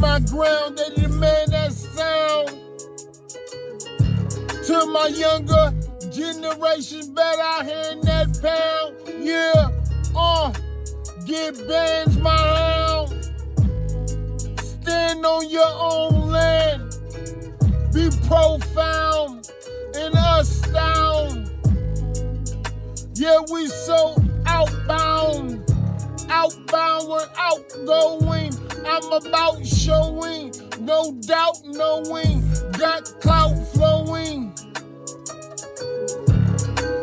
my ground, they demand that sound. To my younger generation, better out here in that pound. Yeah, get bands, my hound. Stand on your own land. Be profound and astound. Yeah, we so outbound. Outbound, we're outgoing. I'm about showing, no doubt knowing. Got clout flowing.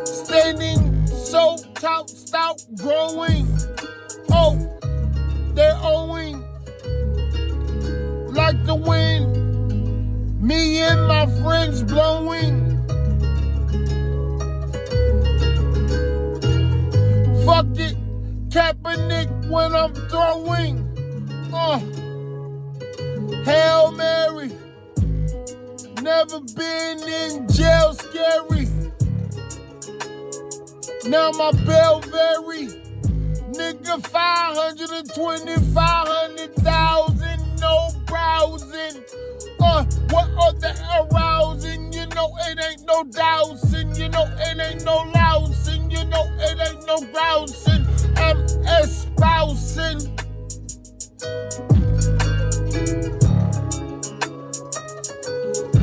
Standing so top, stout, growing. Oh, they're owing like the wind. Me and my friends blowing. Fuck it, Kaepernick when I'm throwing. Hail Mary. Never been in jail, scary. Now my bail vary. Nigga, 520, 500,000, no browsing. What are the arousing? You know it ain't no dousing. You know it ain't no lousing. You know it ain't no grousing. I'm espousing.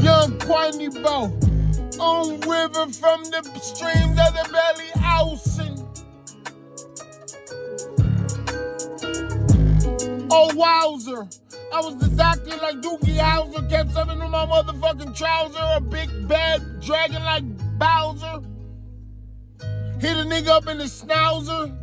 Young Quiney Bow on river from the streams of the belly ousing. Oh wowzer, I was the doctor like Doogie Howser, kept something in my motherfucking trouser, a big bad dragon like Bowser. Hit a nigga up in the schnauzer.